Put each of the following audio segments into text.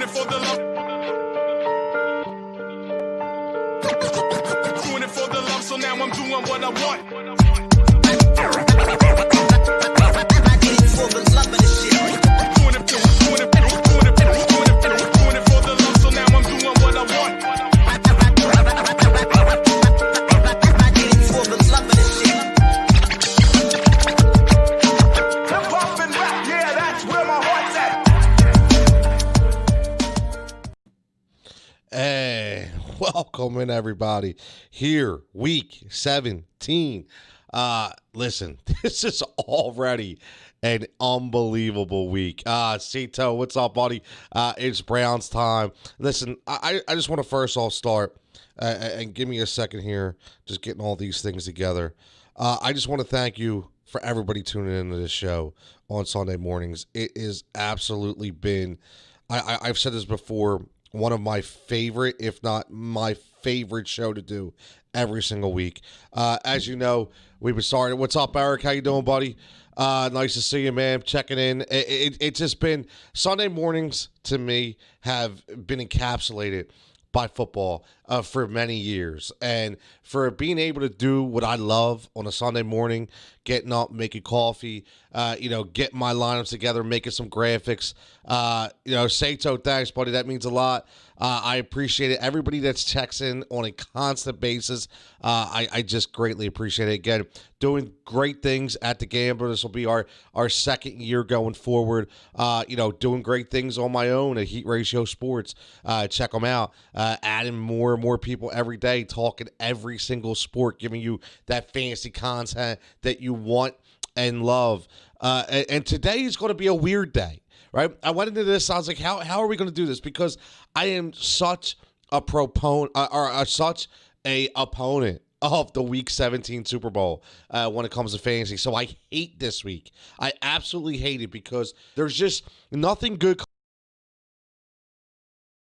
for the love. Doing it for the love, so now I'm doing what I want. I did it for the love of the shit. Doing it for the love, so now I'm doing what I want. I did it for the love of the shit. Hip hop and rap, yeah, that's where my heart's at. Hey, welcome in everybody. Here, week 17. Listen, this is already an unbelievable week. Cito, what's up, buddy? It's Brown's time. Listen, I just want to first off start, and give me a second here, just getting all these things together. I just want to thank you for everybody tuning into this show on Sunday mornings. It is absolutely been, I've said this before, one of my favorite, if not my favorite show to do every single week. As you know, we've been starting. What's up, Eric? How you doing, buddy? Nice to see you, man. Checking in. It's just been, Sunday mornings to me have been encapsulated by football for many years. And for being able to do what I love on a Sunday morning, getting up, making coffee, getting my lineups together, making some graphics. Sato, thanks, buddy. That means a lot. I appreciate it. Everybody that's checks in on a constant basis, I just greatly appreciate it. Again, doing great things at the Gambler. This will be our second year going forward. Doing great things on my own at Heat Ratio Sports. Check them out. Adding more and more people every day, talking every single sport, giving you that fantasy content that you want and love. And today is going to be a weird day. Right, I went into this. I was like, "How are we going to do this?" Because I am such a proponent, such a opponent of the Week 17 Super Bowl when it comes to fantasy. So I hate this week. I absolutely hate it because there's just nothing good.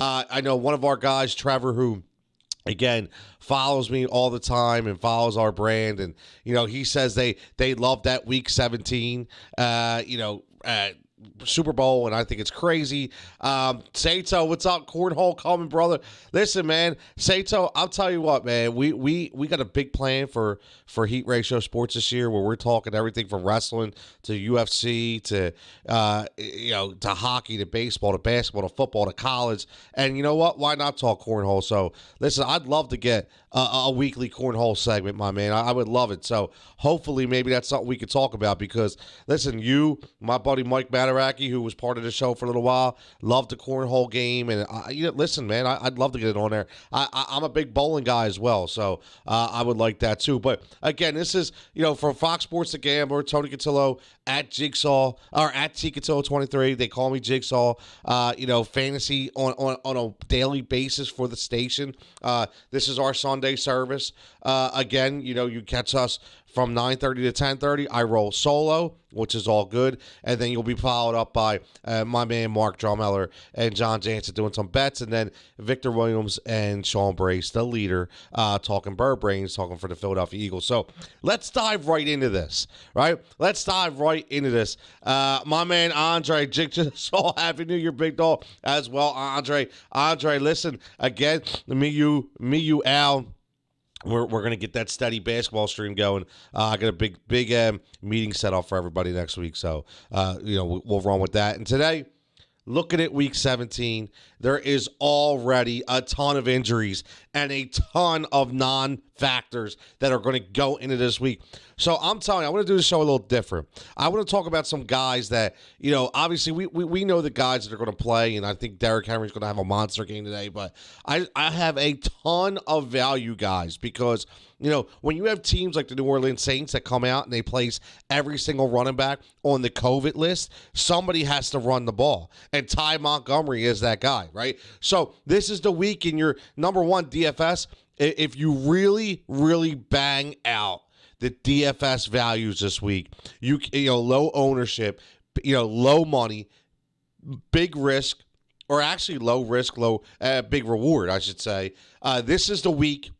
I know one of our guys, Trevor, who again follows me all the time and follows our brand, and he says they love that Week 17. Super Bowl, and I think it's crazy. Sato, what's up? Cornhole coming, brother. Listen, man, Sato, I'll tell you what, man. We got a big plan for Heat Ratio Sports this year, where we're talking everything from wrestling to UFC to to hockey to baseball to basketball to football to college. And you know what? Why not talk cornhole? So listen, I'd love to get a weekly cornhole segment, my man. I would love it. So hopefully maybe that's something we could talk about, because listen, you, my buddy Mike Mataraki, who was part of the show for a little while, loved the cornhole game. And listen, man, I'd love to get it on there. I'm a big bowling guy as well, so I would like that too. But again, this is, from Fox Sports The Gambler, Tony Cotillo at Jigsaw, or at T-Cotillo23. They call me Jigsaw. Fantasy on a daily basis for the station. This is our Sunday service. Again, you catch us from 9:30 to 10:30. I roll solo, which is all good. And then you'll be followed up by my man Mark Drummeller and John Jansen doing some bets. And then Victor Williams and Sean Brace, the leader, talking bird brains, talking for the Philadelphia Eagles. So let's dive right into this, right? Let's dive right into this. My man Andre Jigsaw, Happy New Year, big dog, as well. Andre, listen, again, me, you, Al, We're going to get that steady basketball stream going. I got a big meeting set up for everybody next week. So, we'll run with that. And today, looking at Week 17, there is already a ton of injuries and a ton of non-factors that are going to go into this week. So I'm telling you, I want to do the show a little different. I want to talk about some guys that, obviously we know the guys that are going to play, and I think Derrick Henry's going to have a monster game today, but I have a ton of value guys because, when you have teams like the New Orleans Saints that come out and they place every single running back on the COVID list, somebody has to run the ball, and Ty Montgomery is that guy, right? So this is the week in your number one DFS. If you really, really bang out the DFS values this week, you low ownership, low money, big risk, or actually low risk, big reward, I should say. This is the week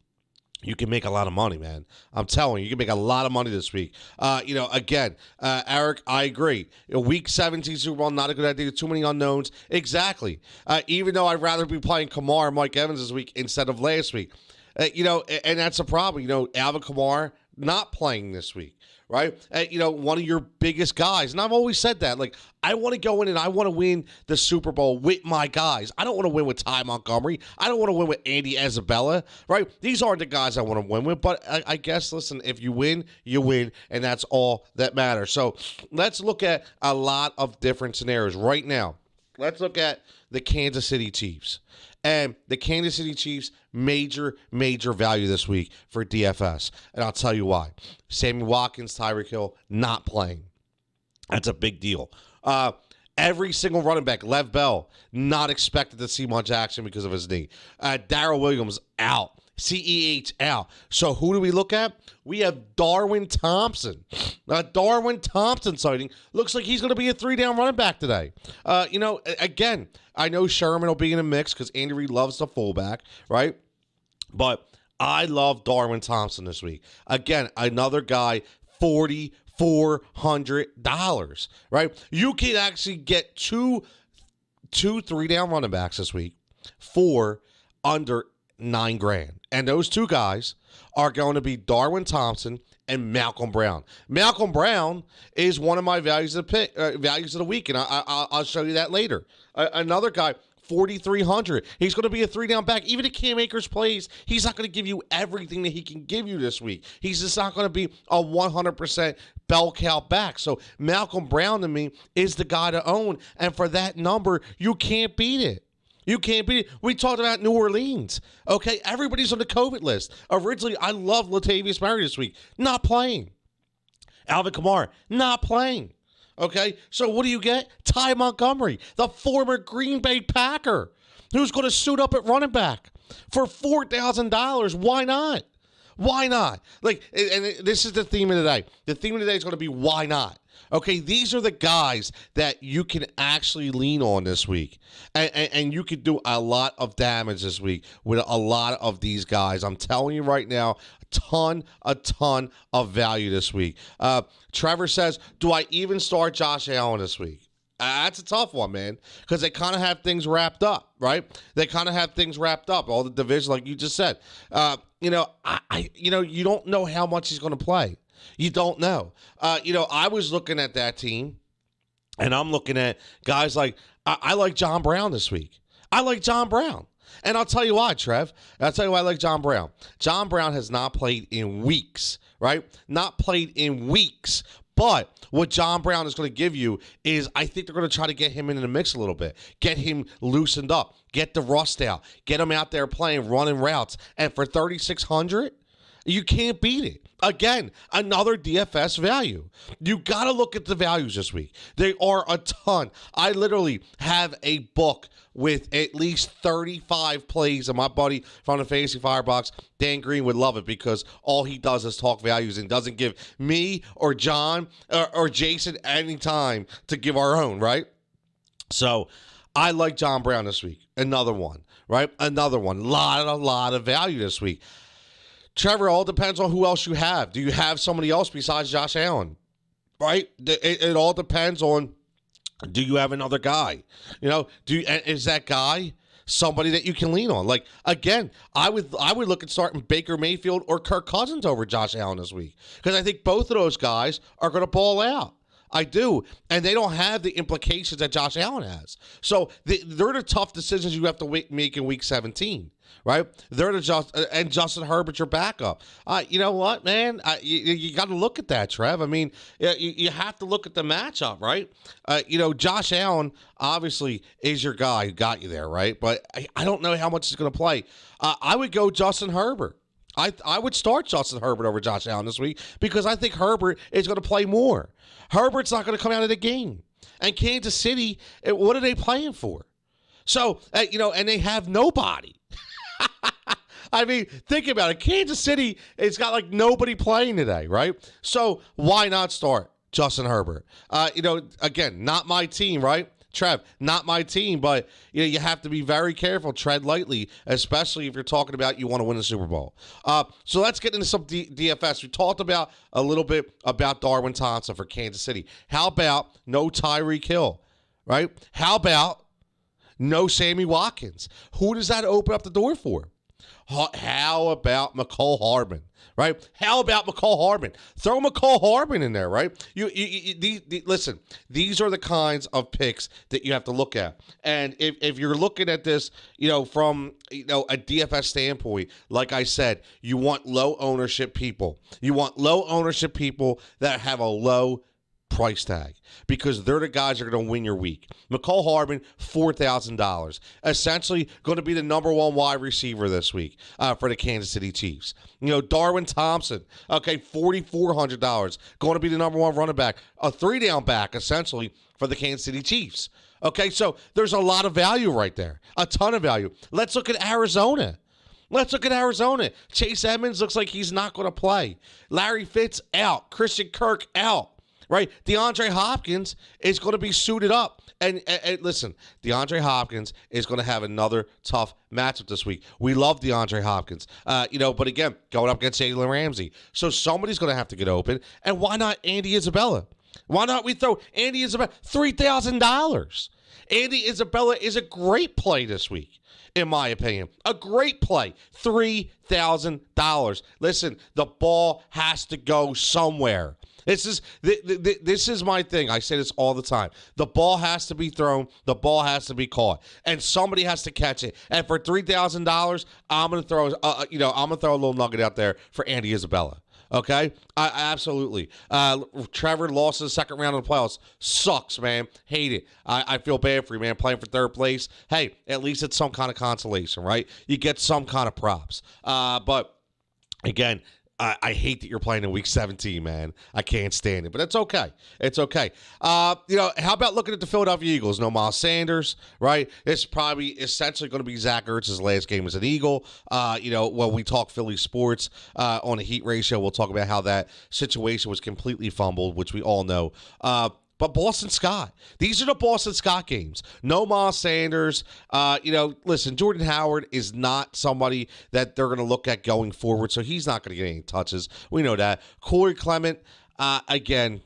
you can make a lot of money, man. I'm telling you, you can make a lot of money this week. Again, Eric, I agree. Week 17 Super Bowl, not a good idea. Too many unknowns. Exactly. Even though I'd rather be playing Kamara and Mike Evans this week instead of last week. And that's a problem. Alvin Kamara not playing this week. Right? One of your biggest guys. And I've always said that. Like, I want to go in and I want to win the Super Bowl with my guys. I don't want to win with Ty Montgomery. I don't want to win with Andy Isabella. Right? These aren't the guys I want to win with. But I guess, listen, if you win, you win. And that's all that matters. So let's look at a lot of different scenarios right now. Let's look at the Kansas City Chiefs. And the Kansas City Chiefs, major value this week for DFS. And I'll tell you why. Sammy Watkins, Tyreek Hill, not playing. That's a big deal. Every single running back, Lev Bell, not expected to see much action because of his knee. Darrell Williams, out. CEH out. So who do we look at? We have Darwin Thompson. Darwin Thompson sighting. Looks like he's going to be a 3-down running back today. Again, I know Sherman will be in a mix because Andy Reid loves the fullback, right? But I love Darwin Thompson this week. Again, another guy, $4,400, right? You can actually get two 3-down running backs this week for under $9,000. And those two guys are going to be Darwin Thompson and Malcolm Brown. Malcolm Brown is one of my values of the week, and I'll show you that later. Another guy, $4,300. He's going to be a 3-down back. Even if Cam Akers plays, he's not going to give you everything that he can give you this week. He's just not going to be a 100% bell cow back. So Malcolm Brown to me is the guy to own, and for that number, you can't beat it. You can't beat it. We talked about New Orleans. Okay, everybody's on the COVID list. Originally, I love Latavius Murray this week. Not playing. Alvin Kamara, not playing. Okay, so what do you get? Ty Montgomery, the former Green Bay Packer, who's going to suit up at running back for $4,000. Why not? Why not? And this is the theme of the day. The theme of the day is going to be why not? Okay, these are the guys that you can actually lean on this week. And you can do a lot of damage this week with a lot of these guys. I'm telling you right now, a ton of value this week. Trevor says, do I even start Josh Allen this week? That's a tough one, man, because they kind of have things wrapped up, right? They kind of have things wrapped up, all the division, like you just said. You don't know how much he's going to play. You don't know. I was looking at that team, and I'm looking at guys like, I like John Brown this week. I like John Brown. And I'll tell you why, Trev. I'll tell you why I like John Brown. John Brown has not played in weeks, right? Not played in weeks. But what John Brown is going to give you is I think they're going to try to get him in the mix a little bit. Get him loosened up. Get the rust out. Get him out there playing, running routes. And for $3,600, you can't beat it. Again, another DFS value. You got to look at the values this week. They are a ton. I literally have a book with at least 35 plays, and my buddy from the Fantasy Firebox, Dan Green, would love it because all he does is talk values and doesn't give me or John or Jason any time to give our own, right? So I like John Brown this week. Another one, right? Another one. A lot of value this week. Trevor, all depends on who else you have. Do you have somebody else besides Josh Allen? Right? It all depends on, do you have another guy? Is that guy somebody that you can lean on? Like, again, I would look at starting Baker Mayfield or Kirk Cousins over Josh Allen this week because I think both of those guys are going to ball out. I do. And they don't have the implications that Josh Allen has. So they're the tough decisions you have to make in week 17. Right? And Justin Herbert's your backup. You know what, man? You got to look at that, Trev. I mean, you have to look at the matchup, right? Josh Allen obviously is your guy who got you there, right? But I don't know how much he's going to play. I would go Justin Herbert. I would start Justin Herbert over Josh Allen this week because I think Herbert is going to play more. Herbert's not going to come out of the game. And Kansas City, what are they playing for? So, and they have nobody. I mean, think about it. Kansas City, it's got like nobody playing today, right? So why not start Justin Herbert? Again, not my team, right? Trev, not my team, but you have to be very careful. Tread lightly, especially if you're talking about you want to win the Super Bowl. So let's get into some DFS. We talked about a little bit about Darwin Thompson for Kansas City. How about no Tyreek Hill, right? How about no Sammy Watkins? Who does that open up the door for? How about McCole Hardman, right? How about McCole Hardman? Throw McCole Hardman in there, right? Listen, these are the kinds of picks that you have to look at. And if you're looking at this, from a DFS standpoint, like I said, you want low ownership people. You want low ownership people that have a low price tag, because they're the guys that are going to win your week. McCole Hardman, $4,000. Essentially going to be the number one wide receiver this week for the Kansas City Chiefs. Darwin Thompson, okay, $4,400. Going to be the number one running back. A 3-down back, essentially, for the Kansas City Chiefs. Okay, so there's a lot of value right there. A ton of value. Let's look at Arizona. Chase Edmonds looks like he's not going to play. Larry Fitz out. Christian Kirk out. Right? DeAndre Hopkins is going to be suited up. And listen, DeAndre Hopkins is going to have another tough matchup this week. We love DeAndre Hopkins. But again, going up against Jalen Ramsey. So somebody's going to have to get open. And why not Andy Isabella? Why not we throw Andy Isabella $3,000? Andy Isabella is a great play this week, in my opinion. A great play. $3,000. Listen, the ball has to go somewhere. This is my thing. I say this all the time. The ball has to be thrown. The ball has to be caught, and somebody has to catch it. And for $3,000, I'm gonna throw a little nugget out there for Andy Isabella. Okay, absolutely. Trevor lost in the second round of the playoffs. Sucks, man. Hate it. I feel bad for you, man. Playing for third place. Hey, at least it's some kind of consolation, right? You get some kind of props. But again, I hate that you're playing in week 17, man. I can't stand it, but it's okay. It's okay. How about looking at the Philadelphia Eagles? No Miles Sanders, right? It's probably essentially going to be Zach Ertz's last game as an Eagle. When we talk Philly sports on a heat ratio, we'll talk about how that situation was completely fumbled, which we all know. But Boston Scott. These are the Boston Scott games. No Miles Sanders. Listen, Jordan Howard is not somebody that they're going to look at going forward, so he's not going to get any touches. We know that. Corey Clement, Corey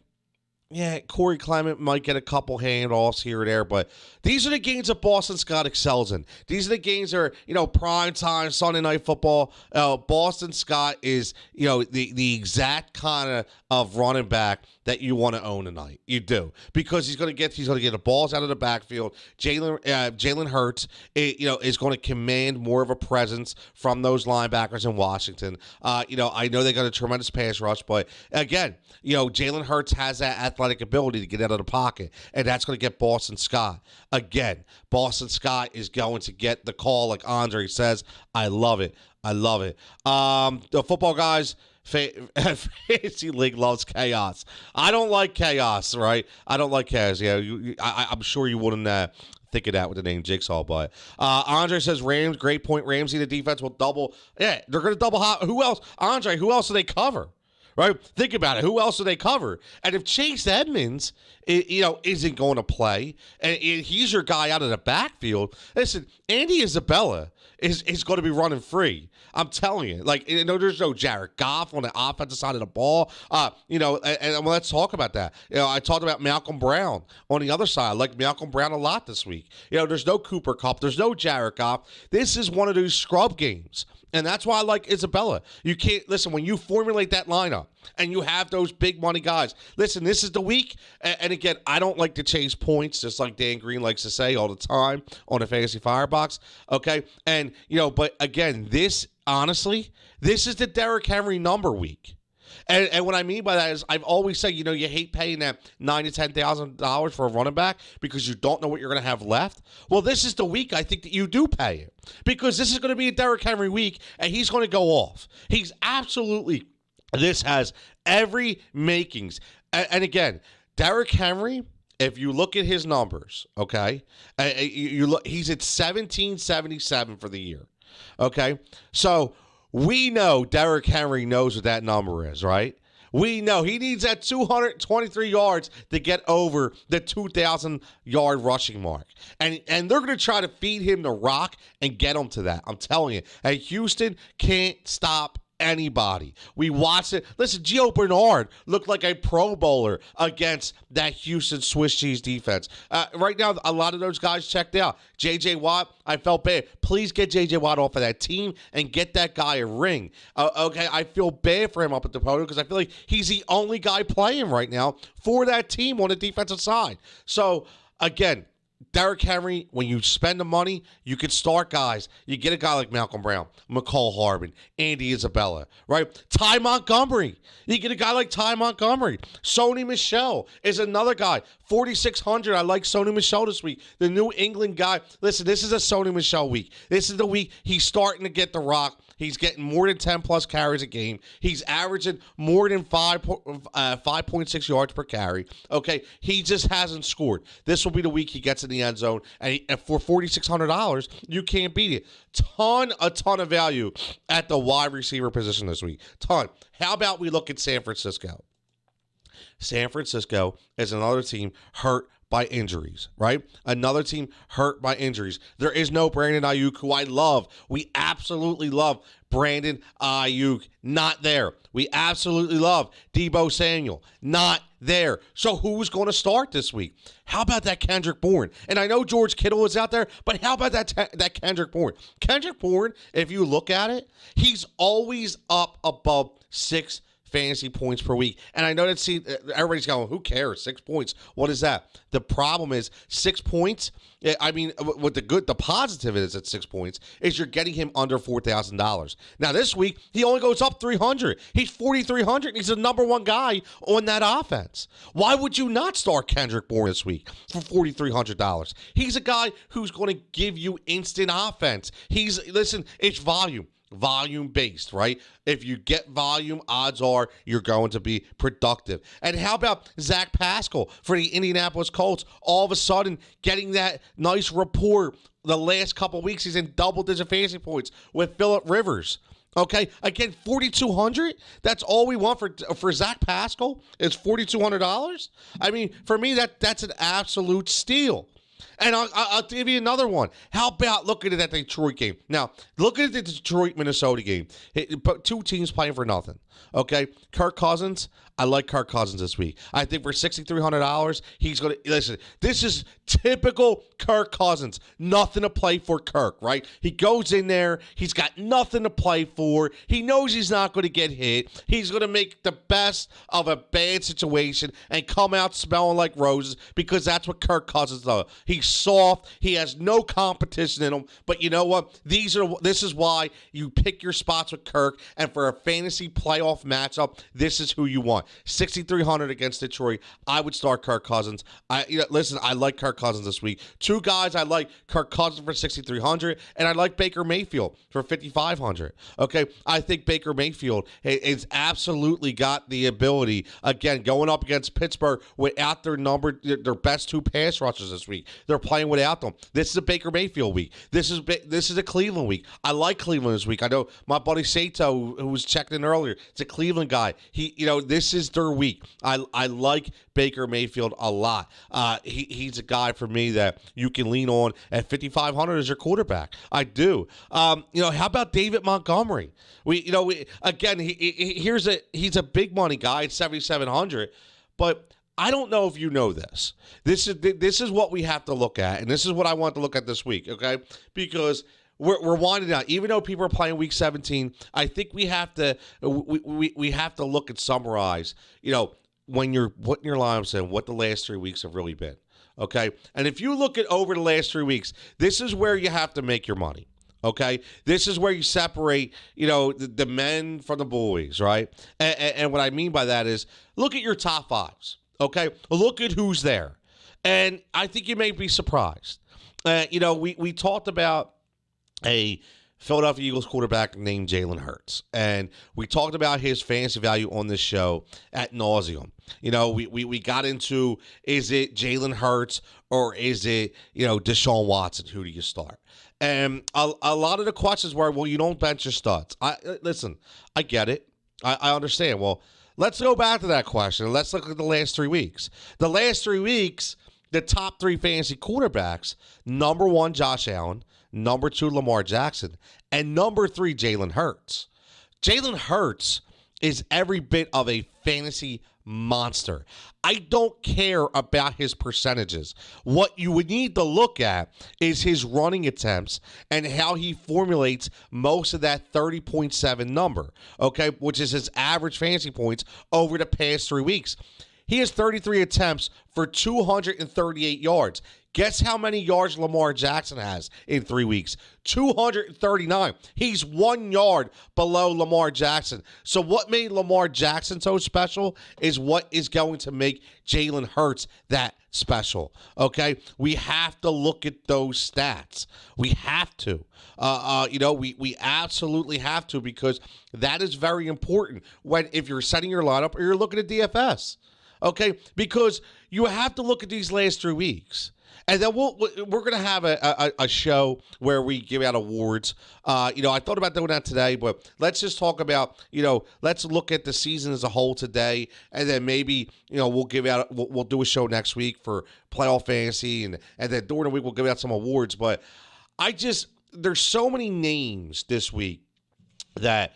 Clement might get a couple handoffs here or there, but these are the games that Boston Scott excels in. These are the games that are, prime time, Sunday Night Football. Boston Scott is, the exact kind of running back that you want to own tonight. You do, because he's going to get the balls out of the backfield. Jalen Hurts, is going to command more of a presence from those linebackers in Washington. I know they got a tremendous pass rush, but again, Jalen Hurts has that athletic ability to get out of the pocket, and that's going to get Boston Scott. Again, Boston Scott is going to get the call, like Andre says. I love it. The football guys. Fantasy League loves chaos. I don't like chaos, right? I don't like chaos. Yeah, I'm sure you wouldn't think of that with the name Jigsaw, but Andre says Rams, great point. Ramsey, the defense will double. Yeah, they're going to double. Who else? Andre, who else do they cover? Right? Think about it. Who else do they cover? And if Chase Edmonds, isn't going to play, and he's your guy out of the backfield, listen, Andy Isabella is going to be running free. I'm telling you. There's no Jared Goff on the offensive side of the ball. And let's talk about that. I talked about Malcolm Brown on the other side. I like Malcolm Brown a lot this week. There's no Cooper Kupp. There's no Jared Goff. This is one of those scrub games. And that's why I like Isabella. You can't, listen, when you formulate that lineup and you have those big money guys, listen, this is the week. And again, I don't like to chase points, just like Dan Green likes to say all the time on the Fantasy Firebox. Okay. And, but again, this is the Derrick Henry number week. And what I mean by that is I've always said, you hate paying that $9,000 to $10,000 for a running back because you don't know what you're going to have left. Well, this is the week I think that you do pay it, because this is going to be a Derrick Henry week, and he's going to go off. He's absolutely, this has every makings. And again, Derrick Henry, if you look at his numbers, okay, you look, he's at 1777 for the year. Okay, so we know Derrick Henry knows what that number is, right? We know he needs that 223 yards to get over the 2,000-yard rushing mark. And they're going to try to feed him the rock and get him to that. I'm telling you. And Houston can't stop anybody. We watched it. Listen, Gio Bernard looked like a Pro Bowler against that Houston Swiss cheese defense. Right now, a lot of those guys checked out. J.J. Watt, I felt bad. Please get J.J. Watt off of that team and get that guy a ring. Okay, I feel bad for him up at the podium because I feel like he's the only guy playing right now for that team on the defensive side. So, again, Derrick Henry, when you spend the money, you can start guys. You get a guy like Malcolm Brown, McCole Harbin, Andy Isabella, right? Ty Montgomery. You get a guy like Ty Montgomery. Sony Michelle is another guy. 4,600. I like Sony Michelle this week. The New England guy. Listen, this is a Sony Michelle week. This is the week he's starting to get the rock. He's getting more than 10-plus carries a game. He's averaging more than 5.6 yards per carry. Okay, he just hasn't scored. This will be the week he gets in the end zone, and for $4,600, you can't beat it. A ton of value at the wide receiver position this week. Ton. How about we look at San Francisco? San Francisco is another team hurt by injuries, right? Another team hurt by injuries. There is no Brandon Ayuk, who I love. We absolutely love Brandon Ayuk. Not there. We absolutely love Deebo Samuel. Not there. So who's going to start this week? How about that Kendrick Bourne? And I know George Kittle is out there, but how about that Kendrick Bourne? Kendrick Bourne, if you look at it, he's always up above 6 fantasy points per week. And I know that everybody's going, who cares? 6 points. What is that? The problem is 6 points. I mean, what the positive is at 6 points is you're getting him under $4,000. Now this week he only goes up 300. He's 4,300. He's the number one guy on that offense. Why would you not start Kendrick Bourne this week for $4,300? He's a guy who's going to give you instant offense. It's volume based, right? If you get volume, odds are you're going to be productive. And how about Zach Pascal for the Indianapolis Colts? All of a sudden getting that nice rapport. The last couple weeks he's in double-digit fantasy points with Phillip Rivers. Okay, again, $4,200. That's all we want for Zach Pascal is $4,200. I mean, for me, that's an absolute steal. And I'll give you another one. How about looking at that Detroit game? Now, looking at the Detroit-Minnesota game, but two teams playing for nothing. Okay? Kirk Cousins, I like Kirk Cousins this week. I think for $6,300, he's going to – listen, this is typical Kirk Cousins. Nothing to play for Kirk, right? He goes in there. He's got nothing to play for. He knows he's not going to get hit. He's going to make the best of a bad situation and come out smelling like roses because that's what Kirk Cousins does. He's soft. He has no competition in him. But you know what? This is why you pick your spots with Kirk. And for a fantasy playoff matchup, this is who you want. 6,300 against Detroit. I would start Kirk Cousins. Listen, I like Kirk Cousins this week. Two guys I like: Kirk Cousins for 6,300, and I like Baker Mayfield for 5,500. Okay, I think Baker Mayfield has absolutely got the ability. Again, going up against Pittsburgh without their best two pass rushers this week. They're playing without them. This is a Baker Mayfield week. This is a Cleveland week. I like Cleveland this week. I know my buddy Sato, who was checked in earlier, it's a Cleveland guy. This is their week. I like Baker Mayfield a lot. He's a guy for me that you can lean on at 5,500 as your quarterback. I do. How about David Montgomery? He's a big money guy at 7,700, but I don't know if you know this. This is what we have to look at, and this is what I want to look at this week, okay? Because we're winding down. Even though people are playing Week 17, I think we have to look and summarize. When you're putting your lineups in, what the last 3 weeks have really been, okay? And if you look at over the last 3 weeks, this is where you have to make your money. Okay, this is where you separate, the men from the boys, right? And what I mean by that is, look at your top fives. Okay, look at who's there, and I think you may be surprised. We talked about a Philadelphia Eagles quarterback named Jalen Hurts, and we talked about his fantasy value on this show ad nauseum. We got into, is it Jalen Hurts or is it Deshaun Watson? Who do you start? And a lot of the questions were, well, you don't bench your studs. Listen, I get it. I understand. Well, let's go back to that question. Let's look at the last 3 weeks. The last 3 weeks, the top 3 fantasy quarterbacks, number 1, Josh Allen, number 2, Lamar Jackson, and number 3, Jalen Hurts. Jalen Hurts is every bit of a fantasy monster. I don't care about his percentages. What you would need to look at is his running attempts and how he formulates most of that 30.7 number, okay, which is his average fantasy points over the past 3 weeks. He has 33 attempts for 238 yards. Guess how many yards Lamar Jackson has in 3 weeks? 239. He's 1 yard below Lamar Jackson. So what made Lamar Jackson so special is what is going to make Jalen Hurts that special. Okay? We have to look at those stats. We have to. We absolutely have to, because that is very important if you're setting your lineup or you're looking at DFS. Okay? Because you have to look at these last 3 weeks. And then we're going to have a show where we give out awards. I thought about doing that today, but let's just talk about, let's look at the season as a whole today. And then maybe, we'll do a show next week for playoff fantasy. And then during the week, we'll give out some awards. But there's so many names this week that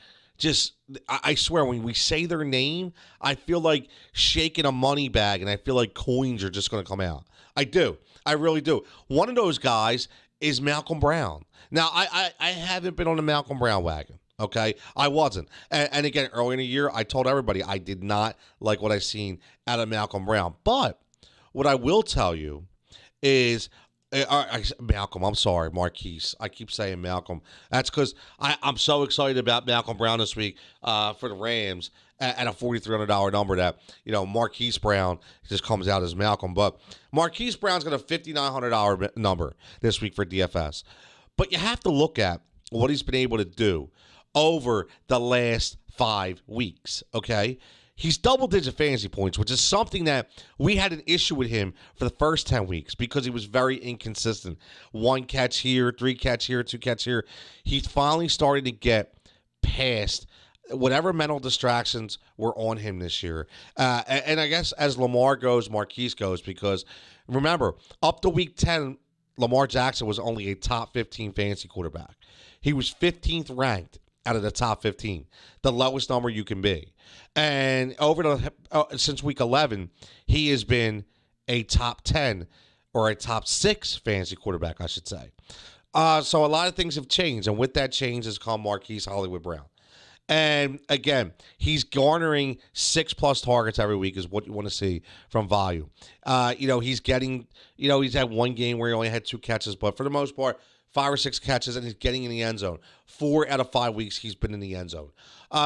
I swear, when we say their name, I feel like shaking a money bag, and I feel like coins are just going to come out. I do. I really do. One of those guys is Malcolm Brown. Now, I haven't been on the Malcolm Brown wagon, okay? I wasn't. And again, early in the year, I told everybody I did not like what I seen out of Malcolm Brown. But what I will tell you is Malcolm, I'm sorry, Marquis. I keep saying Malcolm. That's because I'm so excited about Malcolm Brown this week for the Rams at a $4,300 number that, Marquis Brown just comes out as Malcolm. But Marquis Brown's got a $5,900 number this week for DFS. But you have to look at what he's been able to do over the last 5 weeks, okay? He's double-digit fantasy points, which is something that we had an issue with him for the first 10 weeks because he was very inconsistent. 1 catch here, 3 catch here, 2 catch here. He's finally started to get past whatever mental distractions were on him this year. And I guess as Lamar goes, Marquise goes, because remember, up to week 10, Lamar Jackson was only a top 15 fantasy quarterback. He was 15th ranked out of the top 15, the lowest number you can be. And since week 11, he has been a top 10 or a top 6 fantasy quarterback, I should say. So a lot of things have changed, and with that change has come Marquise Hollywood Brown. And again, he's garnering 6+ targets every week is what you want to see from value. He's getting, he's had 1 game where he only had 2 catches, but for the most part, 5 or 6 catches, and he's getting in the end zone. 4 out of 5 weeks, he's been in the end zone.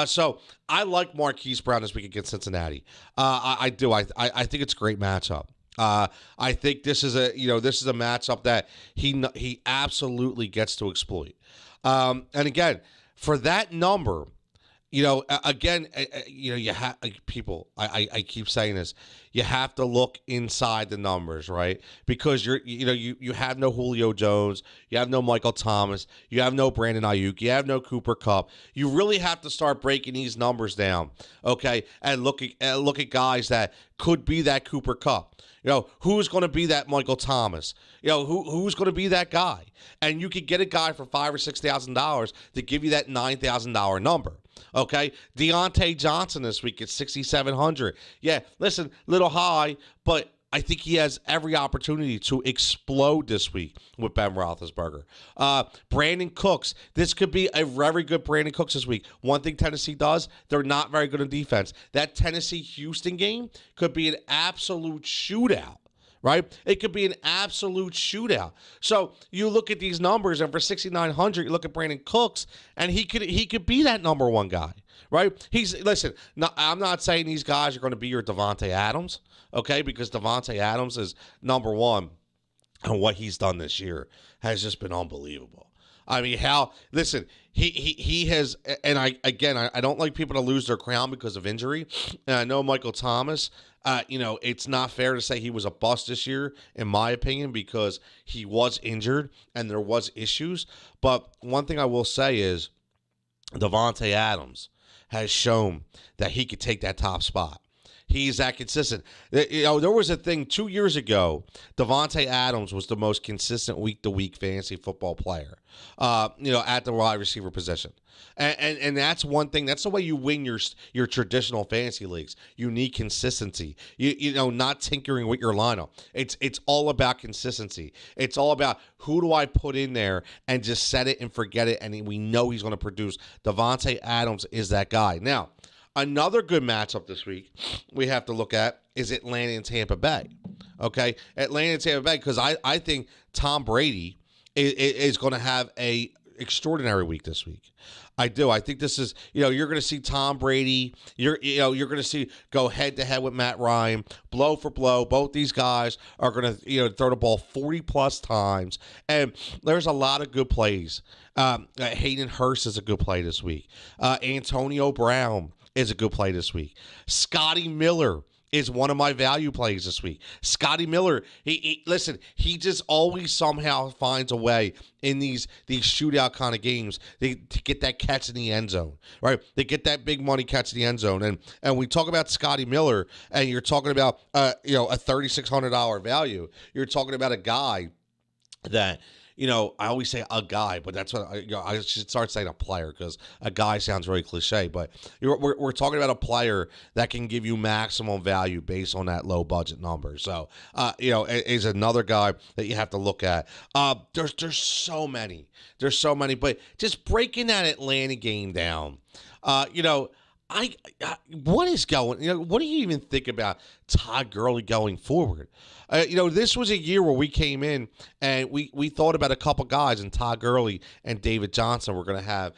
So I like Marquise Brown this week against Cincinnati. I do. I think it's a great matchup. I think this is a matchup that he absolutely gets to exploit. And again, for that number, you have people. I keep saying this. You have to look inside the numbers, right? Because you have no Julio Jones, you have no Michael Thomas, you have no Brandon Ayuk, you have no Cooper Kupp. You really have to start breaking these numbers down, okay? And look at guys that could be that Cooper Kupp. Who's going to be that Michael Thomas? Who's going to be that guy? And you could get a guy for $5,000 or $6,000 to give you that $9,000 number. Okay, Deontay Johnson this week at $6,700. Yeah, listen, little high, but I think he has every opportunity to explode this week with Ben Roethlisberger. Brandon Cooks, this could be a very good Brandon Cooks this week. One thing Tennessee does, they're not very good on defense. That Tennessee-Houston game could be an absolute shootout. Right? It could be an absolute shootout. So you look at these numbers, and for $6,900, you look at Brandon Cooks, and he could be that number 1 guy. Right? I'm not saying these guys are going to be your Devonte Adams, okay? Because Devonte Adams is number 1, and what he's done this year has just been unbelievable. I mean, he has, and I don't like people to lose their crown because of injury. And I know Michael Thomas, it's not fair to say he was a bust this year, in my opinion, because he was injured and there was issues. But one thing I will say is Devonte Adams has shown that he could take that top spot. He's that consistent. There was a thing 2 years ago. Devonte Adams was the most consistent week-to-week fantasy football player, at the wide receiver position. And that's one thing. That's the way you win your traditional fantasy leagues. You need consistency. Not tinkering with your lineup. It's all about consistency. It's all about who do I put in there and just set it and forget it, and we know he's going to produce. Devonte Adams is that guy. Now, another good matchup this week we have to look at is Atlanta and Tampa Bay. Okay? Atlanta and Tampa Bay, because I think Tom Brady is going to have a extraordinary week this week. I do. I think this is, you're going to see Tom Brady. You're going to see go head to head with Matt Ryan, blow for blow. Both these guys are going to, throw the ball 40 plus times. And there's a lot of good plays. Hayden Hurst is a good play this week. Antonio Brown is a good play this week. Scotty Miller is one of my value plays this week. Scotty Miller, he just always somehow finds a way in these shootout kind of games to get that catch in the end zone, right? They get that big money catch in the end zone. And we talk about Scotty Miller, and you're talking about a $3,600 value. You're talking about a guy that, I always say a guy, but that's what I should start saying a player, because a guy sounds very cliche. But we're talking about a player that can give you maximum value based on that low budget number. So, is another guy that you have to look at. There's so many. But just breaking that Atlanta game down, what is going? What do you even think about Todd Gurley going forward? This was a year where we came in and we thought about a couple guys, and Todd Gurley and David Johnson were going to have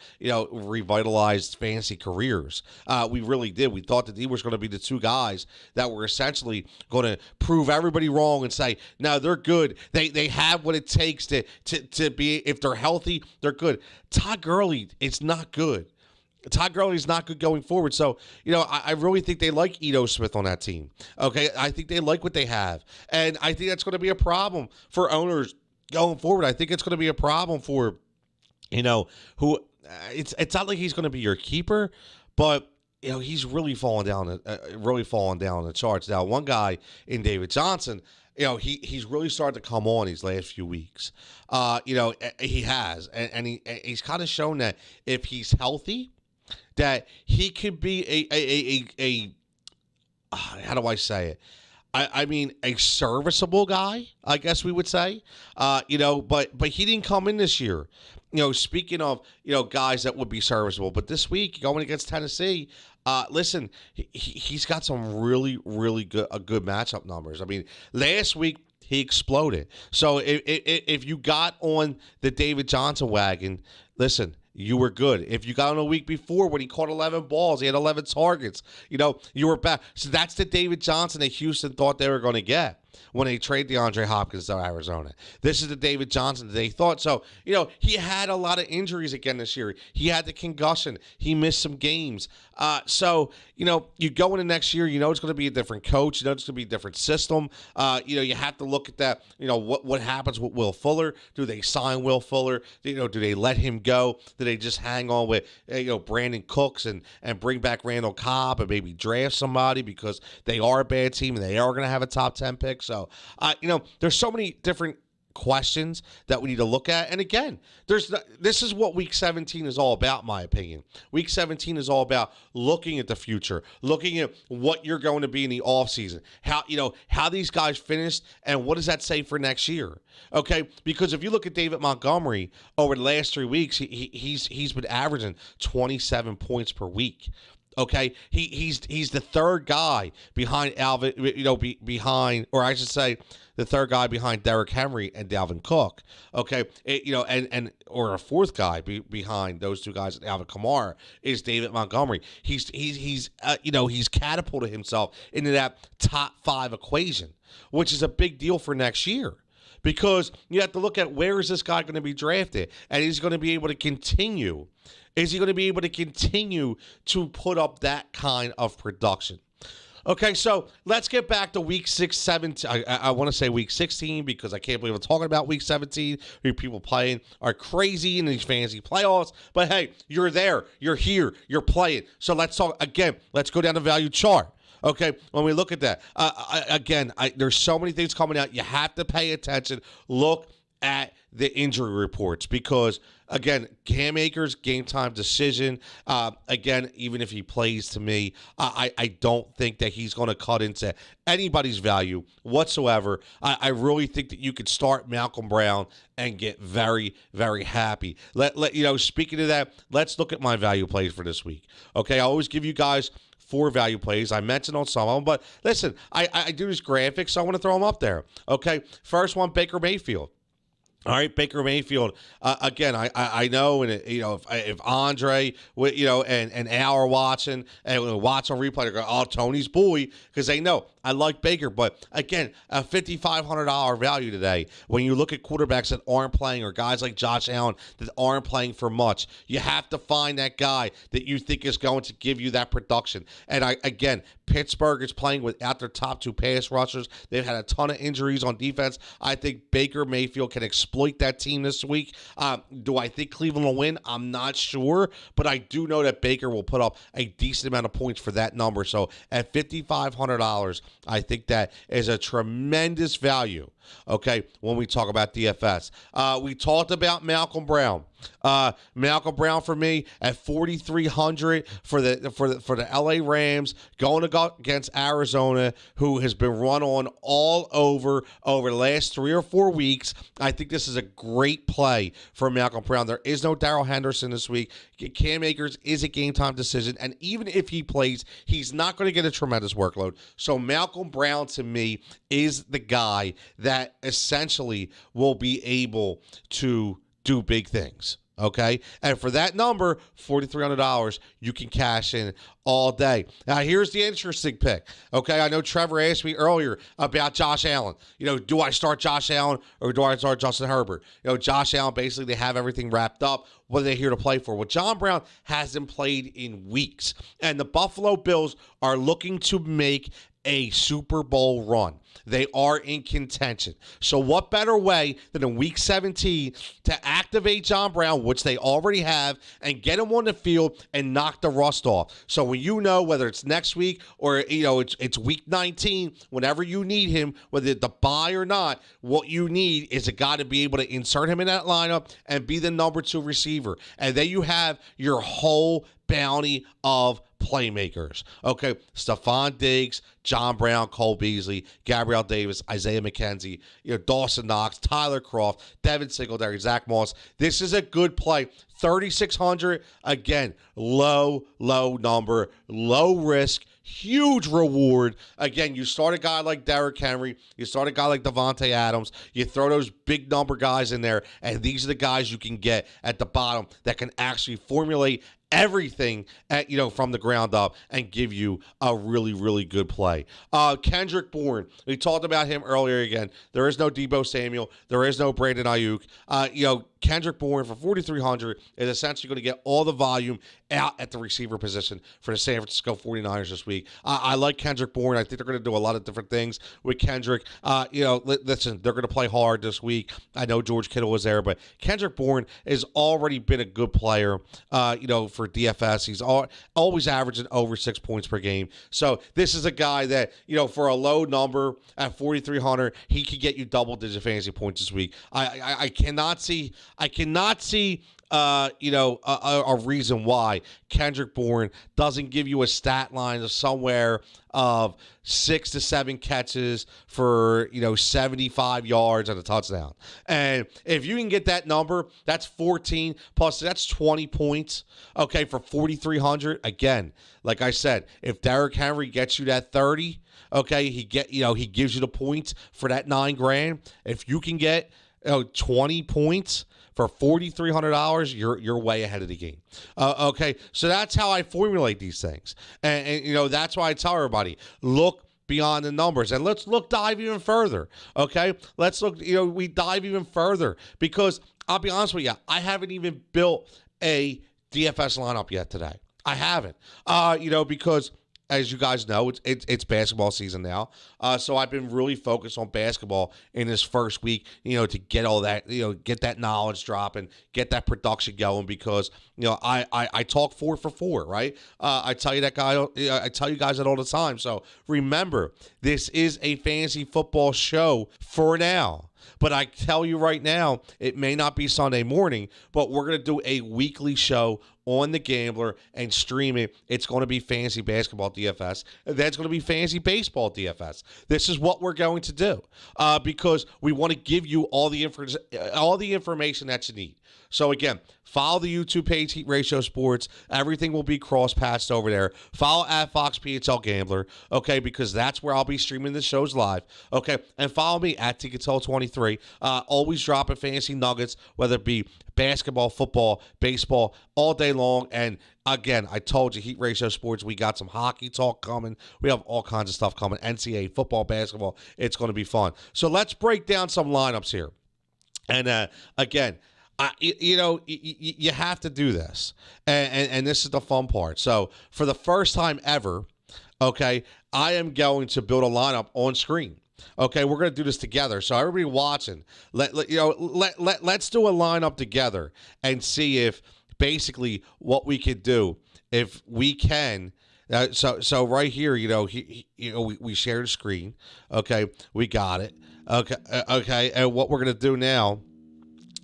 revitalized fantasy careers. We really did. We thought that they were going to be the two guys that were essentially going to prove everybody wrong and say, no, they're good. They have what it takes to be. If they're healthy, they're good. Todd Gurley, it's not good. Todd Gurley is not good going forward. So, I really think they like Ito Smith on that team. Okay, I think they like what they have. And I think that's going to be a problem for owners going forward. I think it's going to be a problem for, who it's not like he's going to be your keeper, but he's really falling down the charts. Now, one guy in David Johnson, he's really started to come on these last few weeks. He has, and he's kind of shown that if he's healthy, that he could be a how do I say it? I mean, a serviceable guy, I guess we would say. But he didn't come in this year. Speaking of, guys that would be serviceable. But this week, going against Tennessee, listen, he's got some really, really good matchup numbers. I mean, last week, he exploded. So if you got on the David Johnson wagon, listen, you were good. If you got on a week before when he caught 11 balls, he had 11 targets, you were back. So that's the David Johnson that Houston thought they were going to get when they trade DeAndre Hopkins to Arizona. This is the David Johnson that they thought. So, he had a lot of injuries again this year. He had the concussion. He missed some games. So, you go into next year, it's going to be a different coach. It's going to be a different system. You have to look at that, what happens with Will Fuller. Do they sign Will Fuller? Do they let him go? Do they just hang on with, Brandon Cooks and bring back Randall Cobb and maybe draft somebody because they are a bad team and they are going to have a top 10 pick? So, there's so many different questions that we need to look at. And again, this is what Week 17 is all about, in my opinion. Week 17 is all about looking at the future, looking at what you're going to be in the offseason, how these guys finished, and what does that say for next year? Okay, because if you look at David Montgomery over the last 3 weeks, he's been averaging 27 points per week. Okay, he's the third guy behind Alvin, or I should say, the third guy behind Derrick Henry and Dalvin Cook. Okay, or a fourth guy behind those two guys, Alvin Kamara, is David Montgomery. He's catapulted himself into that top 5 equation, which is a big deal for next year. Because you have to look at where is this guy going to be drafted, and he's going to be able to continue. Is he going to be able to continue to put up that kind of production? Okay, so let's get back to week 17. I want to say week 16 because I can't believe I'm talking about week 17. People playing are crazy in these fantasy playoffs. But hey, you're there. You're here. You're playing. So let's talk again. Let's go down the value chart. Okay, when we look at that, there's so many things coming out. You have to pay attention. Look at the injury reports because, again, Cam Akers, game time decision. Again, even if he plays to me, I don't think that he's going to cut into anybody's value whatsoever. I really think that you could start Malcolm Brown and get very, very happy. Speaking of that, let's look at my value plays for this week. Okay, I always give you guys 4 value plays. I mentioned on some of them, but listen, I do these graphics, so I want to throw them up there. Okay, first one, Baker Mayfield. All right, Baker Mayfield. Again, I know, and if Andre, and Al are watching and watch on replay, they go, "Oh, Tony's boy," because they know I like Baker. But again, a $5,500 value today. When you look at quarterbacks that aren't playing, or guys like Josh Allen that aren't playing for much, you have to find that guy that you think is going to give you that production. And again, Pittsburgh is playing without their top 2 pass rushers. They've had a ton of injuries on defense. I think Baker Mayfield can exploit that team this week. Do I think Cleveland will win? I'm not sure, but I do know that Baker will put up a decent amount of points for that number. So at $5,500, I think that is a tremendous value. Okay, when we talk about DFS, we talked about Malcolm Brown. Malcolm Brown for me at 4,300 for the LA Rams going against Arizona, who has been run on all over the last 3 or 4 weeks. I think this is a great play for Malcolm Brown. There is no Darrell Henderson this week. Cam Akers is a game time decision, and even if he plays, he's not going to get a tremendous workload. So Malcolm Brown to me is the guy that essentially will be able to do big things. Okay, and for that number, $4,300, you can cash in all day. Now, here's the interesting pick. Okay, I know Trevor asked me earlier about Josh Allen. Do I start Josh Allen or do I start Justin Herbert? Josh Allen, basically, they have everything wrapped up. What are they here to play for? Well, John Brown hasn't played in weeks, and the Buffalo Bills are looking to make a Super Bowl run. They are in contention. So what better way than in Week 17 to activate John Brown, which they already have, and get him on the field and knock the rust off. So when whether it's next week or it's Week 19, whenever you need him, whether the bye or not, what you need is a guy to be able to insert him in that lineup and be the number 2 receiver. And then you have your whole bounty of playmakers. Okay, Stephon Diggs, John Brown, Cole Beasley, Gabriel Davis, Isaiah McKenzie, Dawson Knox, Tyler Kroft, Devin Singletary, Zach Moss. This is a good play. 3,600, again, low number, low risk, huge reward. Again, you start a guy like Derrick Henry, you start a guy like Devonte Adams, you throw those big number guys in there, and these are the guys you can get at the bottom that can actually formulate everything from the ground up and give you a really, really good play. Kendrick Bourne, we talked about him earlier again. There is no Deebo Samuel. There is no Brandon Ayuk. Kendrick Bourne for 4,300 is essentially going to get all the volume out at the receiver position for the San Francisco 49ers this week. I like Kendrick Bourne. I think they're going to do a lot of different things with Kendrick. Listen, they're going to play hard this week. I know George Kittle was there, but Kendrick Bourne has already been a good player, for DFS. He's always averaging over 6 points per game. So this is a guy that, for a low number at 4,300, he could get you double-digit fantasy points this week. I cannot see a reason why Kendrick Bourne doesn't give you a stat line of somewhere of 6 to 7 catches for 75 yards and a touchdown. And if you can get that number, that's 14 plus that's 20 points. Okay, for 4,300. Again, like I said, if Derrick Henry gets you that 30, okay, he gives you the points for that $9,000. If you can get 20 points for $4,300, you're way ahead of the game. Okay, so that's how I formulate these things, and that's why I tell everybody, look beyond the numbers, and let's dive even further. Okay, let's look. We dive even further because I'll be honest with you, I haven't even built a DFS lineup yet today. I haven't, because as you guys know, it's basketball season now. So I've been really focused on basketball in this first week, to get all that, get that knowledge drop and get that production going because, I talk 4 for 4, right? I tell you I tell you guys that all the time. So remember, this is a fantasy football show for now. But I tell you right now, it may not be Sunday morning, but we're going to do a weekly show on the Gambler and stream it. It's going to be Fantasy Basketball DFS. And that's going to be Fantasy Baseball DFS. This is what we're going to do because we want to give you all the information that you need. So again, follow the YouTube page, Heat Ratio Sports. Everything will be cross-patched over there. Follow at Fox PHL Gambler, okay, because that's where I'll be streaming the shows live, okay? And follow me at Ticatel23. Always dropping fantasy nuggets, whether it be basketball, football, baseball, all day long. And again, I told you, Heat Ratio Sports, we got some hockey talk coming. We have all kinds of stuff coming. NCAA, football, basketball. It's going to be fun. So let's break down some lineups here. And again, you have to do this, and this is the fun part. So for the first time ever, okay, I am going to build a lineup on screen. Okay, we're going to do this together. So everybody watching, let's do a lineup together and see if basically what we could do if we can. So right here, we share the screen. Okay, we got it. Okay, and what we're going to do now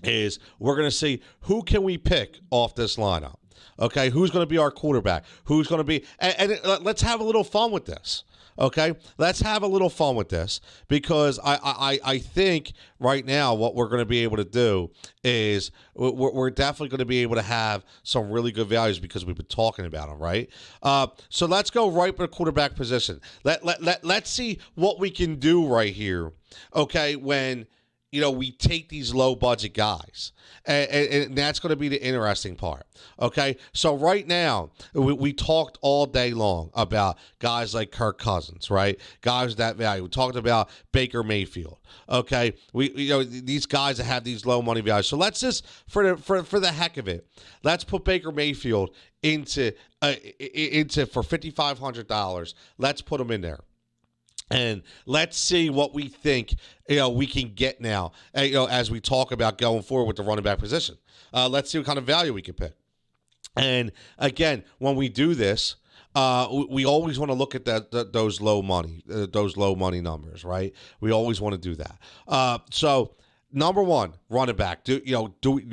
is we're going to see who can we pick off this lineup. Okay, who's going to be our quarterback? Who's going to be and let's have a little fun with this. Okay, let's have a little fun with this because I think right now what we're going to be able to do is we're definitely going to be able to have some really good values because we've been talking about them, right? So let's go right for the quarterback position. Let's see what we can do right here. Okay, when we take these low-budget guys, and that's going to be the interesting part, okay? So right now, we talked all day long about guys like Kirk Cousins, right? Guys that value. We talked about Baker Mayfield, okay? These guys that have these low-money values. So let's just, for the heck of it, let's put Baker Mayfield into for $5,500. Let's put him in there. And let's see what we think, we can get now, as we talk about going forward with the running back position. Let's see what kind of value we can pick. And again, when we do this, we always want to look at those low money numbers, right? We always want to do that. So number one, running back. Do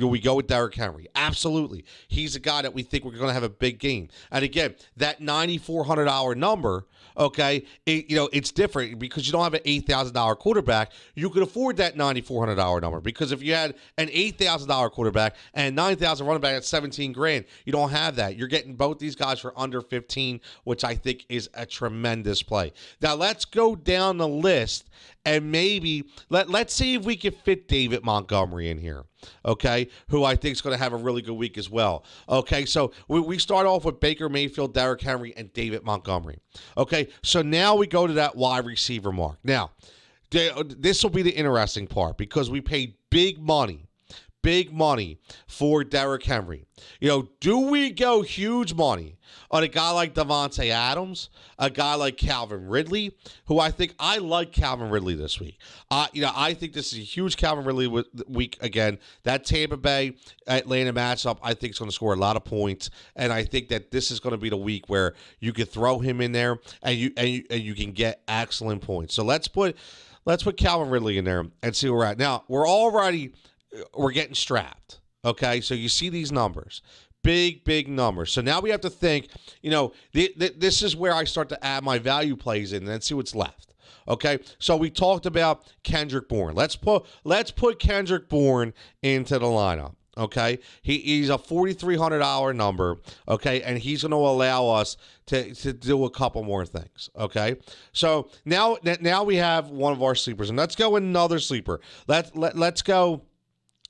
we go with Derrick Henry? Absolutely. He's a guy that we think we're going to have a big game. And again, that $9,400 number, okay, it's different because you don't have an $8,000 quarterback. You could afford that $9,400 number because if you had an $8,000 quarterback and $9,000 running back at $17,000, you don't have that. You're getting both these guys for under 15, which I think is a tremendous play. Now let's go down the list and maybe let's see if we can fit David Montgomery in here, okay, who I think is going to have a really good week as well. Okay, so we start off with Baker Mayfield, Derrick Henry, and David Montgomery. Okay, so now we go to that wide receiver mark. Now, this will be the interesting part because we paid big money for Derrick Henry. Do we go huge money on a guy like Devonte Adams, a guy like Calvin Ridley, who I like Calvin Ridley this week. I think this is a huge Calvin Ridley week again. That Tampa Bay Atlanta matchup, I think is going to score a lot of points, and I think that this is going to be the week where you can throw him in there and you can get excellent points. So let's put Calvin Ridley in there and see where we're at. Now we're getting strapped. Okay, so you see these numbers. Big numbers. So now we have to think, this is where I start to add my value plays in and then see what's left. Okay, so we talked about Kendrick Bourne. Let's put Kendrick Bourne into the lineup. Okay, he's a $4,300 number. Okay, and he's going to allow us to do a couple more things. Okay, so now we have one of our sleepers, and let's go another sleeper. Let's go.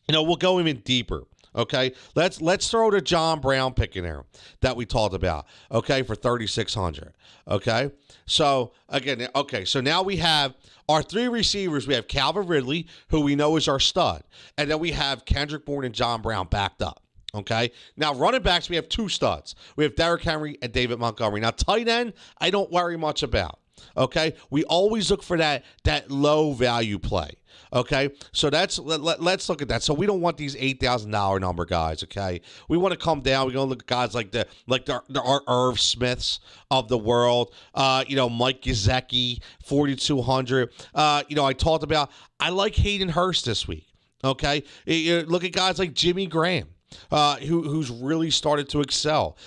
We'll go even deeper. Okay, let's throw the John Brown pick in there that we talked about. Okay, for $3,600. Okay, so again, so now we have our three receivers. We have Calvin Ridley, who we know is our stud, and then we have Kendrick Bourne and John Brown backed up. Okay. Now, running backs, we have two studs. We have Derrick Henry and David Montgomery. Now, tight end, I don't worry much about. Okay. We always look for that low value play. Okay. So let's look at that. So we don't want these $8,000 number guys. Okay. We want to come down. We're going to look at guys like our Irv Smiths of the world. Mike Gesicki, 4,200. I talked about, I like Hayden Hurst this week. Okay. Look at guys like Jimmy Graham. Who's really started to excel.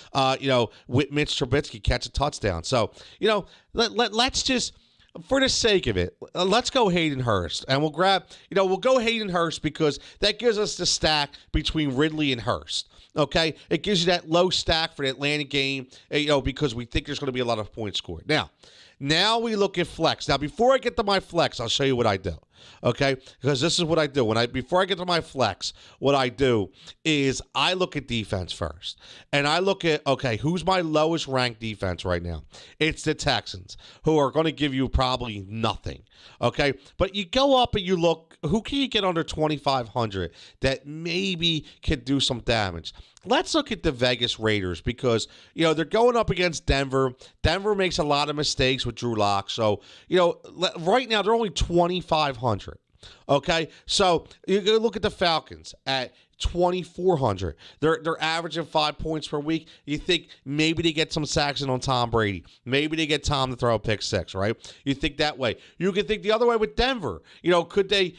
With Mitch Trubisky catch a touchdown. So, let's just, for the sake of it, let's go Hayden Hurst. And we'll go Hayden Hurst because that gives us the stack between Ridley and Hurst. Okay? It gives you that low stack for the Atlanta game, because we think there's going to be a lot of points scored. Now we look at flex. Now, before I get to my flex, I'll show you what I do. Okay? Because this is what I do. Before I get to my flex, what I do is I look at defense first. And I look at, who's my lowest ranked defense right now? It's the Texans, who are going to give you probably nothing. Okay? But you go up and you look, who can you get under 2,500 that maybe could do some damage? Let's look at the Vegas Raiders because, they're going up against Denver. Denver makes a lot of mistakes with Drew Lock. So, right now they're only 2,500. Okay? So, you're going to look at the Falcons at 2,400. They're averaging 5 points per week. You think maybe they get some sacks in on Tom Brady. Maybe they get Tom to throw a pick six, right? You think that way. You can think the other way with Denver. Could they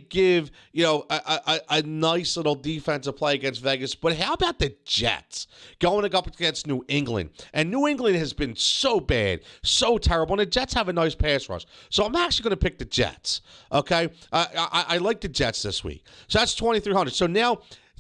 give, a nice little defensive play against Vegas? But how about the Jets going up against New England? And New England has been so bad, so terrible. And the Jets have a nice pass rush. So I'm actually going to pick the Jets. Okay? I like the Jets this week. So that's 2,300.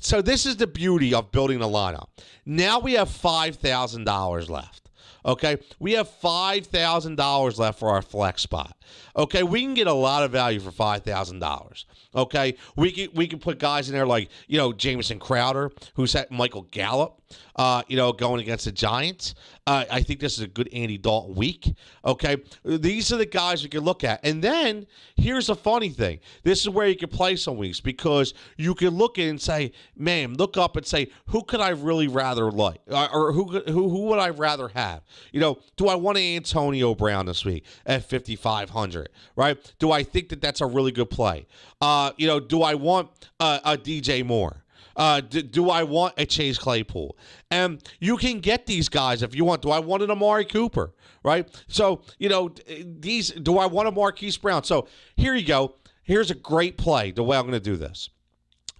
So this is the beauty of building a lineup. Now we have $5,000 left. Okay? We have $5,000 left for our flex spot. Okay? We can get a lot of value for $5,000. Okay? We can put guys in there like, Jamison Crowder, who's at Michael Gallup, going against the Giants. I think this is a good Andy Dalton week. Okay? These are the guys we can look at. And then here's the funny thing. This is where you can play some weeks because you can look at it and say, man, look up and say, who could I really rather like? Or who would I rather have? Do I want an Antonio Brown this week at 5,500? Right? Do I think that that's a really good play? Do I want a DJ Moore? Do I want a Chase Claypool? And you can get these guys if you want. Do I want an Amari Cooper? Right? So, do I want a Marquis Brown? So here you go. Here's a great play, the way I'm going to do this.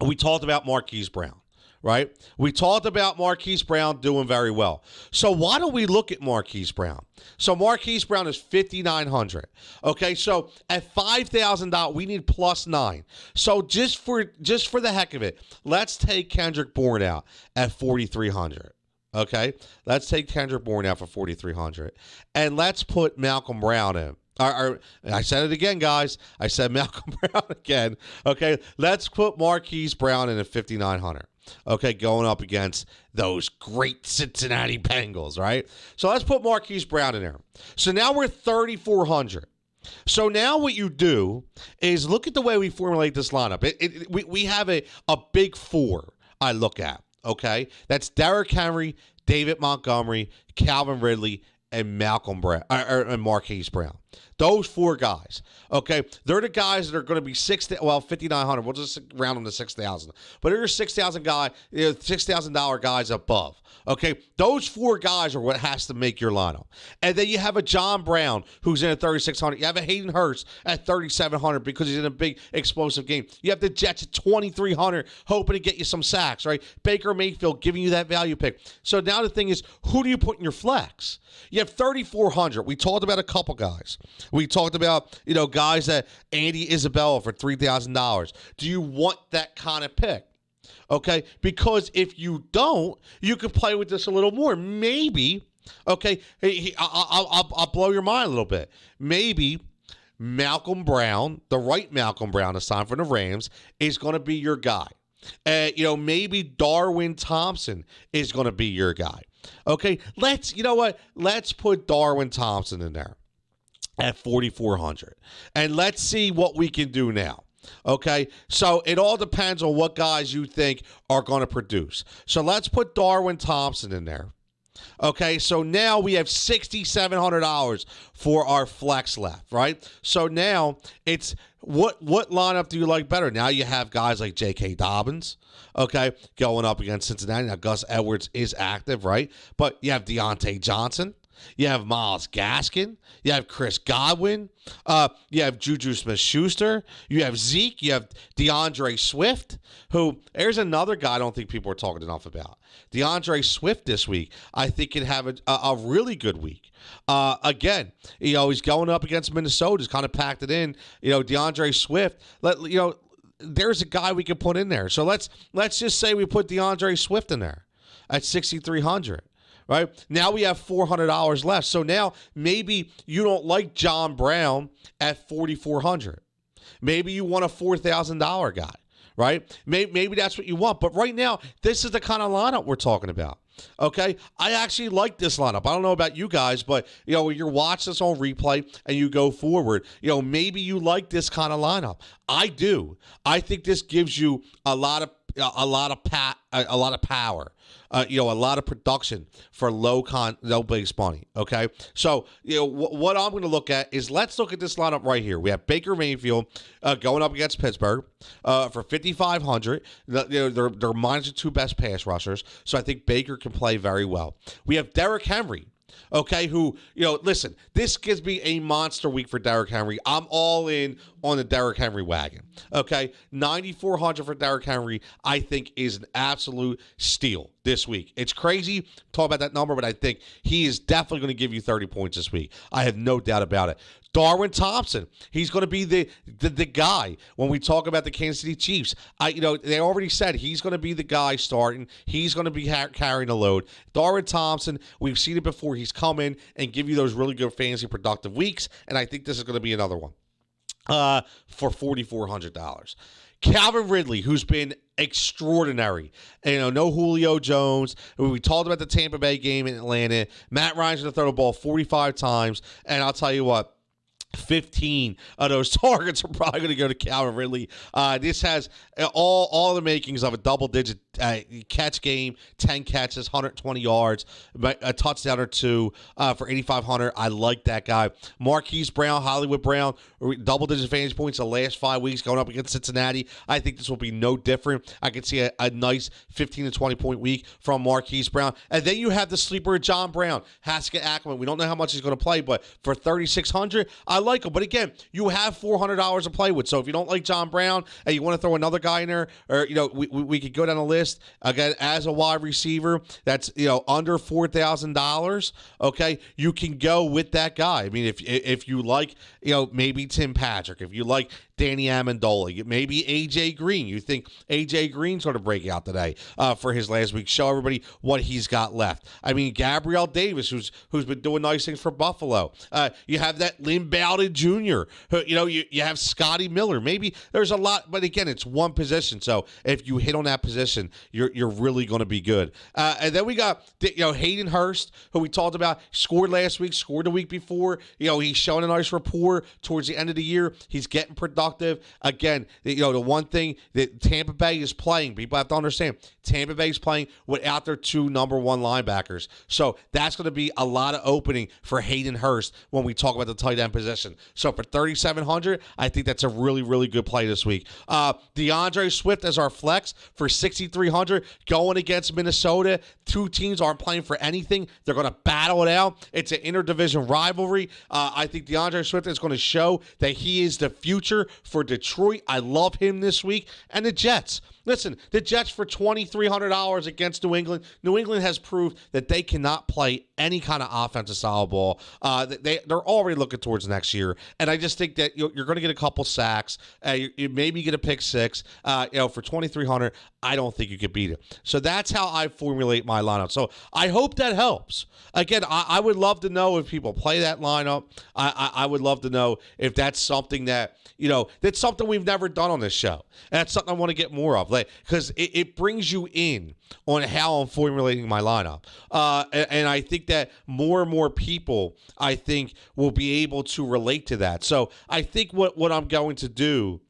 We talked about Marquis Brown. Right? We talked about Marquis Brown doing very well. So why don't we look at Marquis Brown? So Marquis Brown is 5,900. Okay, so at $5,000, we need +9. So just for the heck of it, let's take Kendrick Bourne out at 4,300. Okay, let's take Kendrick Bourne out for 4,300, and let's put Malcolm Brown in. I said it again, guys. I said Malcolm Brown again. Okay, let's put Marquis Brown in at 5,900. Okay, going up against those great Cincinnati Bengals, right? So let's put Marquis Brown in there. So now we're 3,400. So now what you do is look at the way we formulate this lineup. We have a big four I look at, okay? That's Derrick Henry, David Montgomery, Calvin Ridley, and Malcolm Brown, and Marquis Brown. Those four guys, okay? They're the guys that are going to be 5,900. We'll just round them to 6,000. But they're $6,000 guys above, okay? Those four guys are what has to make your lineup. And then you have a John Brown who's in at 3,600. You have a Hayden Hurst at 3,700 because he's in a big explosive game. You have the Jets at 2,300 hoping to get you some sacks, right? Baker Mayfield giving you that value pick. So now the thing is, who do you put in your flex? You have 3,400. We talked about a couple guys. We talked about, guys that Andy Isabella for $3,000. Do you want that kind of pick? Okay, because if you don't, you could play with this a little more. Maybe, okay, I'll blow your mind a little bit. Maybe Malcolm Brown, the right Malcolm Brown, this time for the Rams, is going to be your guy. Maybe Darwin Thompson is going to be your guy. Okay, let's put Darwin Thompson in there at 4,400. And let's see what we can do now. Okay, so it all depends on what guys you think are going to produce. So let's put Darwin Thompson in there. Okay, so now we have $6,700 for our flex left, right? So now it's what lineup do you like better? Now you have guys like J.K. Dobbins, okay, going up against Cincinnati. Now Gus Edwards is active, right? But you have Deontay Johnson. You have Myles Gaskin. You have Chris Godwin. You have Juju Smith-Schuster. You have Zeke. You have Deandre Swift, who, there's another guy I don't think people are talking enough about. Deandre Swift this week, I think, can have a really good week. Again, he's going up against Minnesota. He's kind of packed it in. Deandre Swift, there's a guy we can put in there. So let's just say we put Deandre Swift in there at 6,300. Right? Now we have $400 left. So now maybe you don't like John Brown at 4,400. Maybe you want a $4,000 guy, right? Maybe that's what you want. But right now, this is the kind of lineup we're talking about. Okay? I actually like this lineup. I don't know about you guys, but when you're watching this on replay and you go forward, maybe you like this kind of lineup. I do. I think this gives you a lot of power. A lot of production for low base money. Okay, so what I'm going to look at is, let's look at this lineup right here. We have Baker Mayfield going up against Pittsburgh for 5,500. They're minus the two best pass rushers, so I think Baker can play very well. We have Derrick Henry. Okay, who, listen, this gives me a monster week for Derrick Henry. I'm all in on the Derrick Henry wagon. Okay, 9,400 for Derrick Henry, I think, is an absolute steal this week. It's crazy to talk about that number, but I think he is definitely going to give you 30 points this week. I have no doubt about it. Darwin Thompson, he's going to be the guy when we talk about the Kansas City Chiefs. They already said he's going to be the guy starting. He's going to be carrying the load. Darwin Thompson, we've seen it before. He's come in and give you those really good fantasy productive weeks, and I think this is going to be another one for $4,400. Calvin Ridley, who's been extraordinary. No Julio Jones. We talked about the Tampa Bay game in Atlanta. Matt Ryan's going to throw the ball 45 times, and I'll tell you what, 15 of those targets are probably going to go to Calvin Ridley. This has all the makings of a double-digit catch game, 10 catches, 120 yards, a touchdown or two for 8,500. I like that guy. Marquis Brown, Hollywood Brown, double-digit fantasy points the last 5 weeks going up against Cincinnati. I think this will be no different. I can see a nice 15 to 20-point week from Marquis Brown. And then you have the sleeper of John Brown, Haskett Ackerman. We don't know how much he's going to play, but for 3,600, I like him. But again, you have $400 to play with. So if you don't like John Brown and you want to throw another guy in there, or we could go down the list again as a wide receiver that's under $4,000. Okay, you can go with that guy. I mean, if you like maybe Tim Patrick, if you like Danny Amendola, maybe AJ Green. You think AJ Green's going to break out today for his last week? Show everybody what he's got left. I mean, Gabriel Davis, who's been doing nice things for Buffalo. You have that Lynn Bowden Jr. You have Scotty Miller. Maybe there's a lot, but again, it's one position. So if you hit on that position, you're really going to be good. And then we got Hayden Hurst, who we talked about, scored last week, scored the week before. He's showing a nice rapport towards the end of the year. He's getting productive. Again, the one thing that Tampa Bay is playing, people have to understand, Tampa Bay is playing without their two number one linebackers. So that's going to be a lot of opening for Hayden Hurst when we talk about the tight end position. So for 3,700, I think that's a really, really good play this week. Deandre Swift as our flex for 6,300 going against Minnesota. Two teams aren't playing for anything. They're going to battle it out. It's an interdivision rivalry. I think Deandre Swift is going to show that he is the future for Detroit. I love him this week. And the Jets. Listen, the Jets for $2,300 against New England. New England has proved that they cannot play any kind of offensive style ball. They're already looking towards next year. And I just think that you're going to get a couple sacks. You maybe get a pick six. For $2,300, I don't think you could beat it. So that's how I formulate my lineup. So I hope that helps. Again, I would love to know if people play that lineup. I would love to know if that's something that, that's something we've never done on this show. And that's something I want to get more of. Because it brings you in on how I'm formulating my lineup. And I think that more and more people, I think, will be able to relate to that. So I think what I'm going to do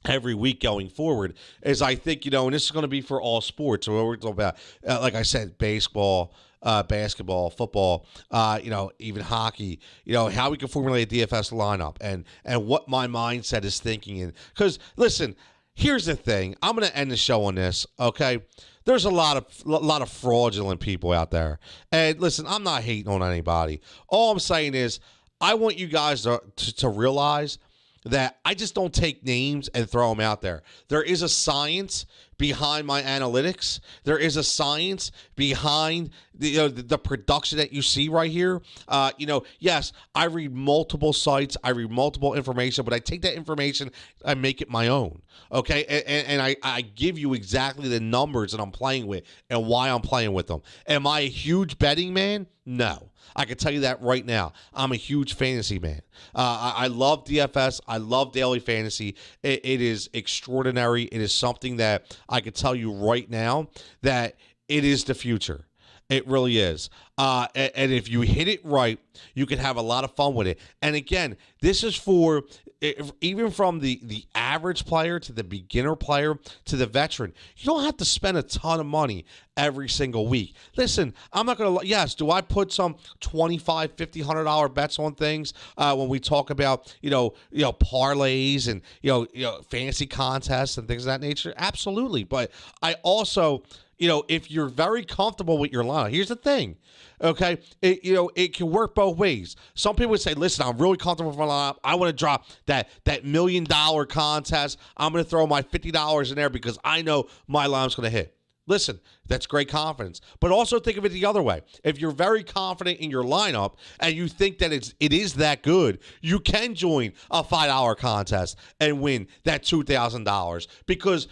every week going forward is I think, and this is going to be for all sports. So we're talking about, like I said, baseball, basketball, football, even hockey, how we can formulate a DFS lineup and what my mindset is thinking. And because listen, here's the thing, I'm going to end the show on this. Okay. There's a lot of fraudulent people out there. And listen, I'm not hating on anybody. All I'm saying is I want you guys to realize that I just don't take names and throw them out there. There is a science behind my analytics. There is a science behind the production that you see right here. Yes, I read multiple sites. I read multiple information, but I take that information and make it my own. Okay, and I give you exactly the numbers that I'm playing with and why I'm playing with them. Am I a huge betting man? No. I can tell you that right now. I'm a huge fantasy man. I love DFS. I love daily fantasy. It is extraordinary. It is something that I can tell you right now that it is the future. It really is. And if you hit it right, you can have a lot of fun with it. And again, this is for even from the average player to the beginner player to the veteran. You don't have to spend a ton of money every single week. Listen, I'm not going to, yes, do I put some $25, $50, $100 bets on things when we talk about, parlays and, fantasy contests and things of that nature? Absolutely. But I also, if you're very comfortable with your lineup, here's the thing, okay? It can work both ways. Some people would say, listen, I'm really comfortable with my lineup. I want to drop that $1 million contest. I'm going to throw my $50 in there because I know my lineup's going to hit. Listen, that's great confidence. But also think of it the other way. If you're very confident in your lineup and you think that it is that good, you can join a $5 contest and win that $2,000 because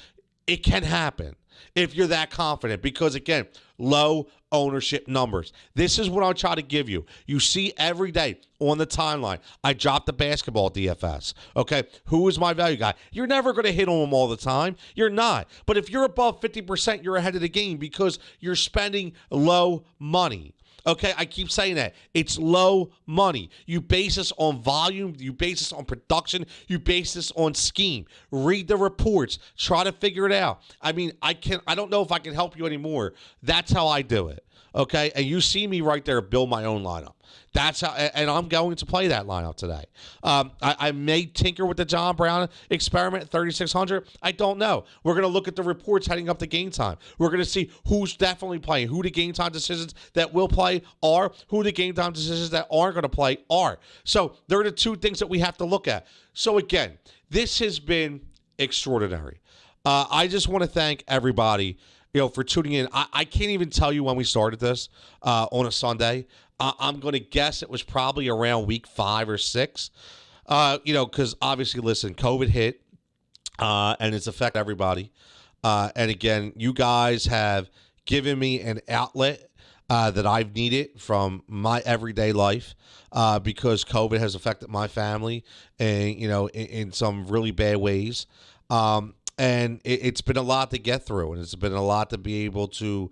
it can happen. If you're that confident, because again, low ownership numbers. This is what I'll try to give you. You see every day on the timeline, I drop the basketball DFS. Okay, who is my value guy? You're never going to hit on them all the time. You're not. But if you're above 50%, you're ahead of the game because you're spending low money. Okay, I keep saying that. It's low money. You base this on volume. You base this on production. You base this on scheme. Read the reports. Try to figure it out. I mean, I don't know if I can help you anymore. That's how I do it. Okay, and you see me right there build my own lineup. That's how, and I'm going to play that lineup today. I may tinker with the John Brown experiment at 3,600. I don't know. We're going to look at the reports heading up to game time. We're going to see who's definitely playing, who the game time decisions that will play are, who the game time decisions that aren't going to play are. So there are the two things that we have to look at. So again, this has been extraordinary. I just want to thank everybody, for tuning in. I can't even tell you when we started this on a Sunday. I'm going to guess it was probably around week 5 or 6, because obviously, listen, COVID hit, and it's affected everybody. And again, you guys have given me an outlet that I've needed from my everyday life because COVID has affected my family and, in some really bad ways. And it's been a lot to get through, and it's been a lot to be able to,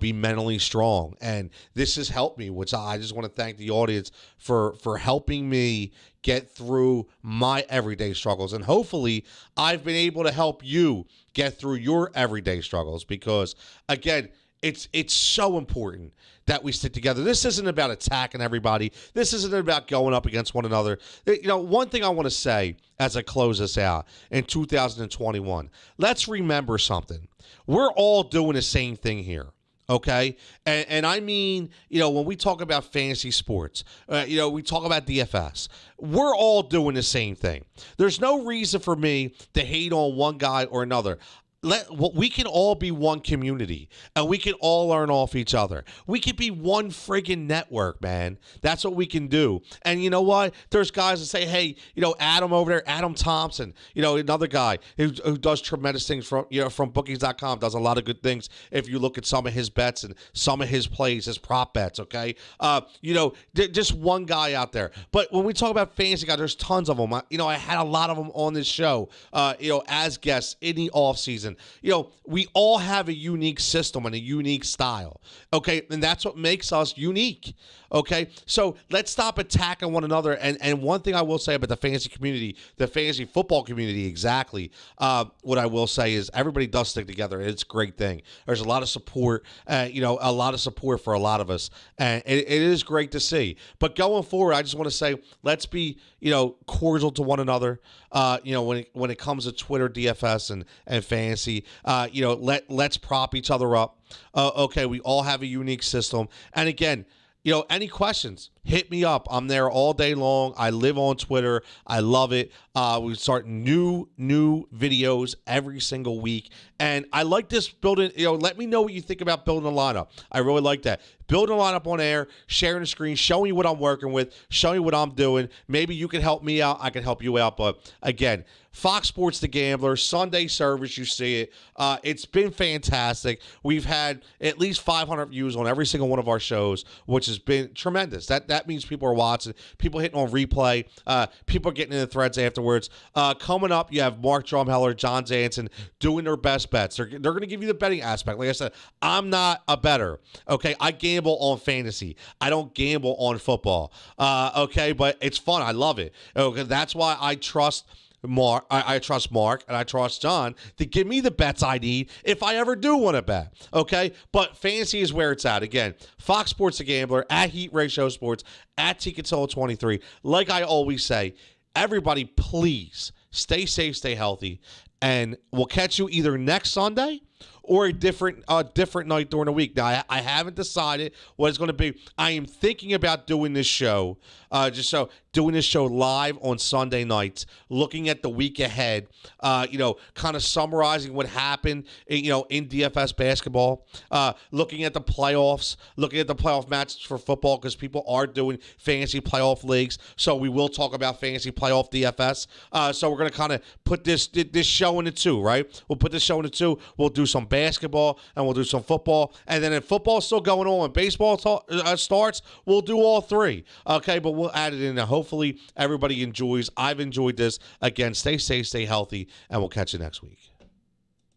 be mentally strong. And this has helped me, which I just want to thank the audience for helping me get through my everyday struggles. And hopefully I've been able to help you get through your everyday struggles because, again, it's so important that we stick together. This isn't about attacking everybody. This isn't about going up against one another. One thing I want to say as I close this out in 2021, let's remember something. We're all doing the same thing here. Okay. And I mean, when we talk about fantasy sports, we talk about DFS, we're all doing the same thing. There's no reason for me to hate on one guy or another. We can all be one community, and we can all learn off each other. We can be one friggin' network, man. That's what we can do. And you know what? There's guys that say, hey, Adam over there, Adam Thompson, another guy who does tremendous things from bookies.com, does a lot of good things if you look at some of his bets and some of his plays, his prop bets, okay? Just one guy out there. But when we talk about fantasy guys, there's tons of them. I had a lot of them on this show, as guests in the offseason. and we all have a unique system and a unique style. Okay, and that's what makes us unique. Okay, so let's stop attacking one another. And one thing I will say about the fantasy community, the fantasy football community, exactly, what I will say is everybody does stick together. It's a great thing. There's a lot of support, a lot of support for a lot of us, and it is great to see. But going forward, I just want to say, let's be, cordial to one another. When it comes to Twitter, DFS, and fantasy, let's prop each other up. Okay, we all have a unique system, and again, any questions, hit me up. I'm there all day long. I live on Twitter. I love it. We start new videos every single week. And I like this building. Let me know what you think about building a lineup. I really like that. Building a lineup on air, sharing the screen, showing you what I'm working with, showing you what I'm doing. Maybe you can help me out. I can help you out. But again, Fox Sports The Gambler, Sunday service, you see it. It's been fantastic. We've had at least 500 views on every single one of our shows, which has been tremendous. That means people are watching, people hitting on replay, people are getting in the threads afterwards. Coming up, you have Mark Drumheller, John Jansen doing their best bets. They're going to give you the betting aspect. Like I said, I'm not a bettor. Okay, I gamble on fantasy. I don't gamble on football. Okay, but it's fun. I love it. Okay, that's why I trust Mark. I trust Mark and I trust John to give me the bets I need if I ever do want to bet. Okay, but fantasy is where it's at. Again, Fox Sports The Gambler, at Heat Ratio Sports, at TCatilla23. Like I always say, everybody, please stay safe, stay healthy, and we'll catch you either next Sunday or a different night during the week. Now, I haven't decided what it's going to be. I am thinking about doing this show, doing this show live on Sunday nights, looking at the week ahead, kind of summarizing what happened, in DFS basketball, looking at the playoffs, looking at the playoff matches for football, because people are doing fantasy playoff leagues. So we will talk about fantasy playoff DFS. So we're going to kind of put this show into two, right? We'll put this show into two. We'll do some basketball and we'll do some football. And then if football's still going on and baseball starts, we'll do all three. Okay, but we'll add it in there. Hopefully everybody enjoys. I've enjoyed this. Again, stay safe, stay healthy, and we'll catch you next week.